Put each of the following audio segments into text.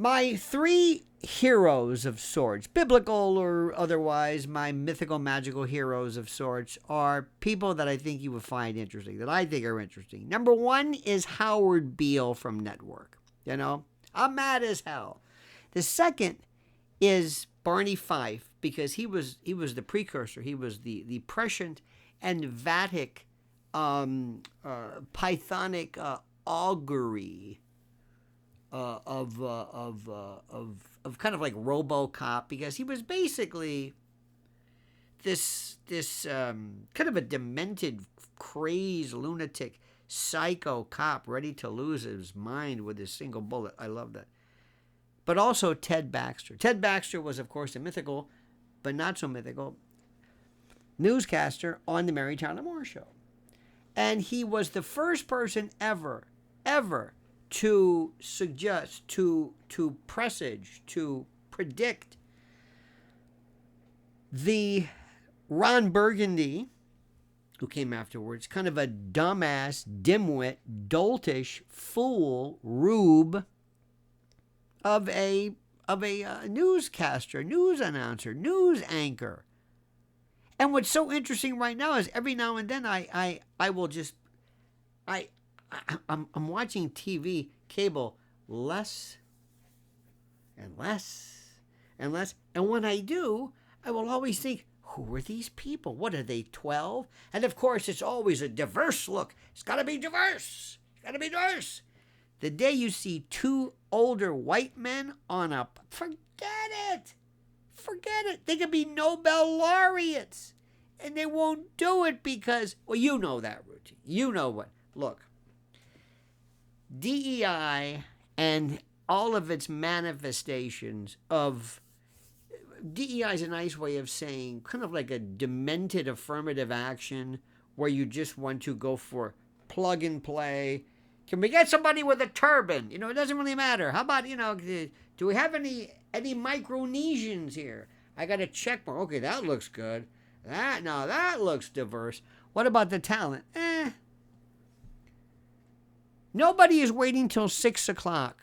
My three heroes of sorts, biblical or otherwise, my mythical, magical heroes of sorts, are people that I think you would find interesting, that I think are interesting. Number one is Howard Beale from Network. You know, I'm mad as hell. The second is Barney Fife, because he was the precursor. He was the prescient and Vatic Pythonic augury of kind of like RoboCop, because he was basically this kind of a demented, crazed, lunatic, psycho cop ready to lose his mind with a single bullet. I love that. But also Ted Baxter. Ted Baxter was, of course, a mythical, but not so mythical, newscaster on the Mary Tyler Moore Show. And he was the first person ever to suggest, to presage, to predict the Ron Burgundy, who came afterwards, kind of a dumbass, dimwit, doltish, fool, rube of a newscaster, news announcer, news anchor. And what's so interesting right now is every now and then I'm watching TV, cable, less and less and less. And when I do, I will always think, who are these people? What are they, 12? And of course, it's always a diverse look. It's got to be diverse. It's got to be diverse. The day you see two older white men on a... Forget it. Forget it. They could be Nobel laureates. And they won't do it because... Well, you know that routine. You know what. Look. DEI and all of its manifestations of... DEI is a nice way of saying kind of like a demented affirmative action where you just want to go for plug and play. Can we get somebody with a turban? You know, it doesn't really matter. How about, do we have any Micronesians here? I got a check mark. Okay, that looks good. That looks diverse. What about the talent? Nobody is waiting till 6 o'clock.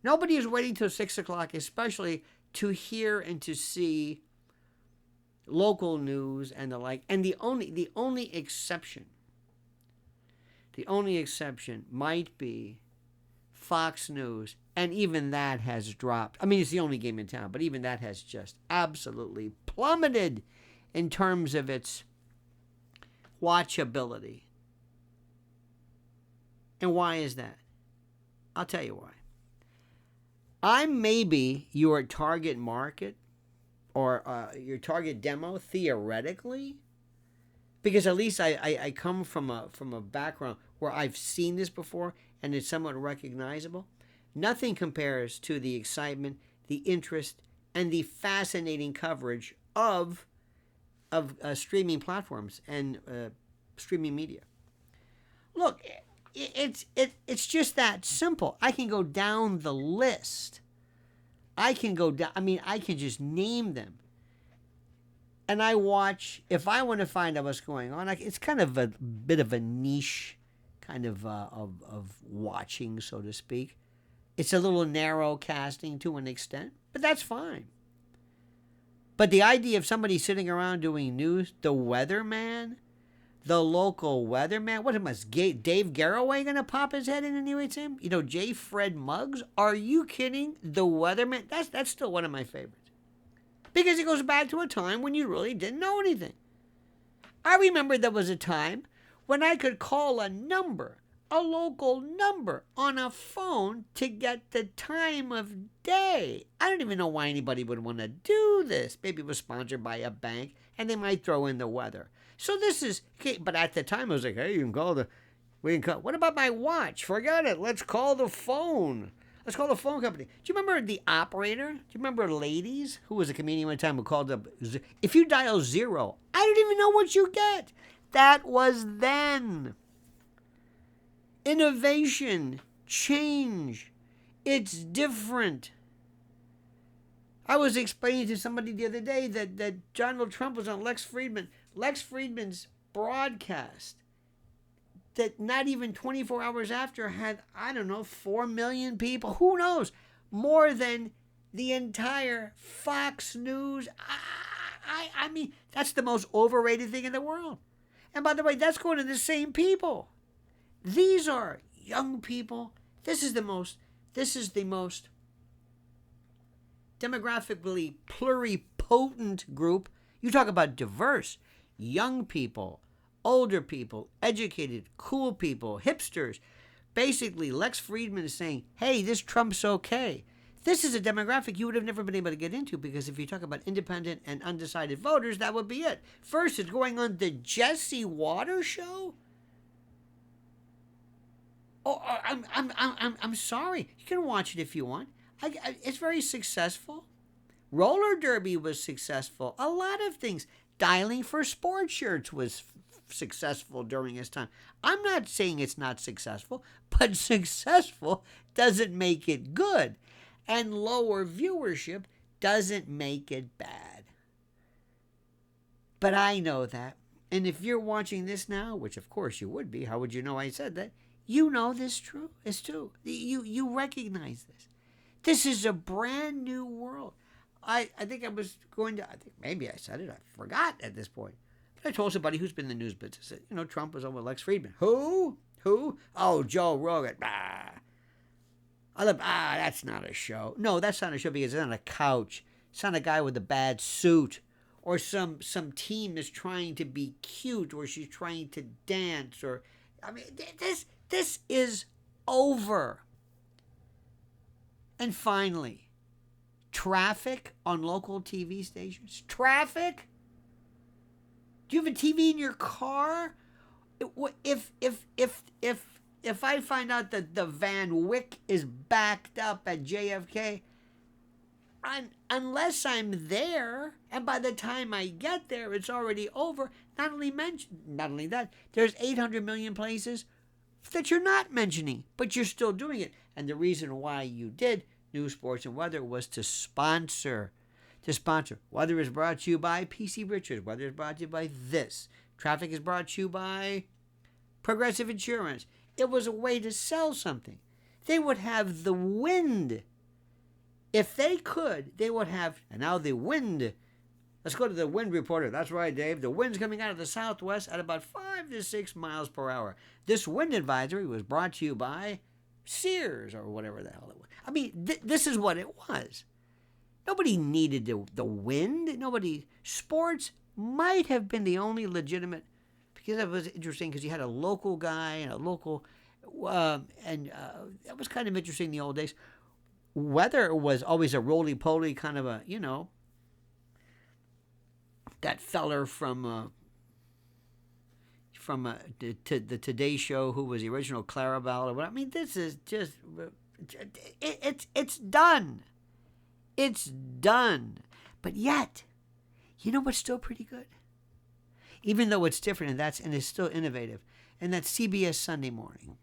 Nobody is waiting till 6 o'clock, especially to hear and to see local news and the like. And the only exception might be Fox News, and even that has dropped. I mean, it's the only game in town, but even that has just absolutely plummeted in terms of its watchability. And why is that? I'll tell you why. I'm maybe your target market or your target demo theoretically, because at least I come from a background where I've seen this before and it's somewhat recognizable. Nothing compares to the excitement, the interest, and the fascinating coverage of streaming platforms and streaming media. Look, it's just that simple. I can go down the list. I can just name them. And I watch, if I want to find out what's going on, it's kind of a bit of a niche kind of watching, so to speak. It's a little narrow casting to an extent, but that's fine. But the idea of somebody sitting around doing news, the weatherman, the local weatherman, what am I, Dave Garroway going to pop his head in and anyway, him? J. Fred Muggs? Are you kidding? The weatherman? That's still one of my favorites. Because it goes back to a time when you really didn't know anything. I remember there was a time when I could call a local number on a phone to get the time of day. I don't even know why anybody would want to do this. Maybe it was sponsored by a bank and they might throw in the weather. So this is, okay, but at the time it was like, hey, you can call what about my watch? Forget it. Let's call the phone. Let's call the phone company. Do you remember the operator? Do you remember Ladies, who was a comedian one time who called up? If you dial 0, I don't even know what you get. That was then. Innovation, change. It's different. I was explaining to somebody the other day that Donald Trump was on Lex Friedman. Lex Friedman's broadcast that not even 24 hours after had, 4 million people. Who knows? more than the entire Fox News. I mean, that's the most overrated thing in the world. And by the way, that's going to the same people. These are young people. This is the most demographically pluripotent group. You talk about diverse. Young people, older people, educated, cool people, hipsters. Basically, Lex Friedman is saying, hey, this Trump's okay. This is a demographic you would have never been able to get into, because if you talk about independent and undecided voters, that would be it. First, it's going on the Jesse Waters show. Oh, I'm sorry. You can watch it if you want. It's very successful. Roller derby was successful. A lot of things. Dialing for sports shirts was successful during his time. I'm not saying it's not successful, but successful doesn't make it good. And lower viewership doesn't make it bad. But I know that. And if you're watching this now, which of course you would be, how would you know I said that? You know this is true. You recognize this. This is a brand new world. I think I was going to, I think maybe I said it, I forgot at this point. But I told somebody who's been in the news business that, Trump was on with Lex Friedman. Who? Oh, Joe Rogan. That's not a show. No, that's not a show because it's on a couch. It's not a guy with a bad suit. Or some team is trying to be cute, or she's trying to dance, or, this is over. And finally, traffic on local TV stations. Traffic? Do you have a TV in your car? If I find out that the Van Wyck is backed up at JFK, unless I'm there, and by the time I get there, it's already over. Not only that, there's 800 million places that you're not mentioning, but you're still doing it. And the reason why you did news, sports, and weather was to sponsor. Weather is brought to you by PC Richards. Weather is brought to you by this. Traffic is brought to you by Progressive Insurance. It was a way to sell something. They would have the wind. If they could, they would have, and now the wind. Let's go to the wind reporter. That's right, Dave. The wind's coming out of the southwest at about 5 to 6 miles per hour. This wind advisory was brought to you by Sears or whatever the hell it was. This is what it was. Nobody needed the wind. Sports might have been the only legitimate, because that was interesting because you had a local guy and a local, that was kind of interesting in the old days. Weather was always a roly-poly kind of a, that feller from the Today Show who was the original Clarabelle or what. This is just, it's done. It's done. But yet, you know what's still pretty good? Even though it's different and it's still innovative, and that's CBS Sunday Morning.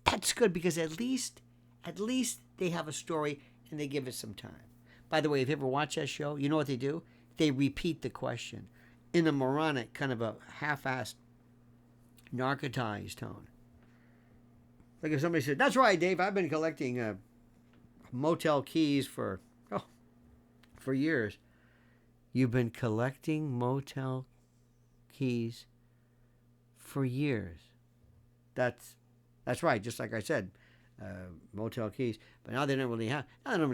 That's good because at least they have a story and they give it some time. By the way, if you ever watch that show, you know what they do? They repeat the question in a moronic, kind of a half-assed, narcotized tone. Like if somebody said, "That's right, Dave, I've been collecting motel keys for years." You've been collecting motel keys for years. That's right, just like I said, motel keys. But now they don't really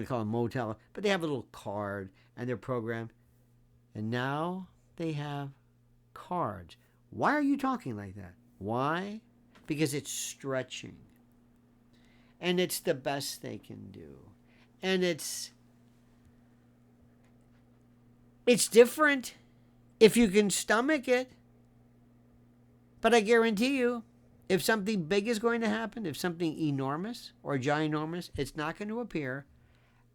call them motel, but they have a little card and they're programmed. And now they have cards. Why are you talking like that? Why? Because it's stretching. And it's the best they can do. And it's different if you can stomach it. But I guarantee you, if something big is going to happen, if something enormous or ginormous, it's not going to appear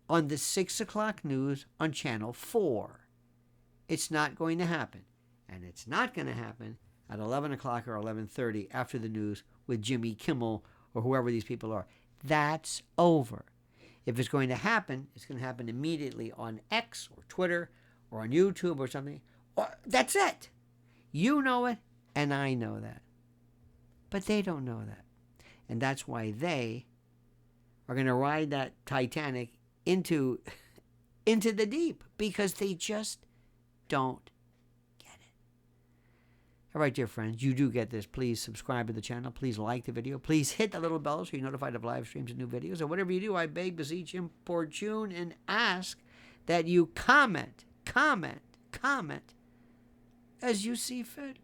on the 6 o'clock news on Channel 4. It's not going to happen. And it's not going to happen at 11 o'clock or 11:30 after the news with Jimmy Kimmel or whoever these people are. That's over. If it's going to happen, it's going to happen immediately on X or Twitter or on YouTube or something. That's it. You know it, and I know that. But they don't know that. And that's why they are going to ride that Titanic into the deep because they just don't get it. All right, dear friends, you do get this. Please subscribe to the channel. Please like the video. Please hit the little bell so you're notified of live streams and new videos. And whatever you do, I beg, beseech, importune, and ask that you comment as you see fit.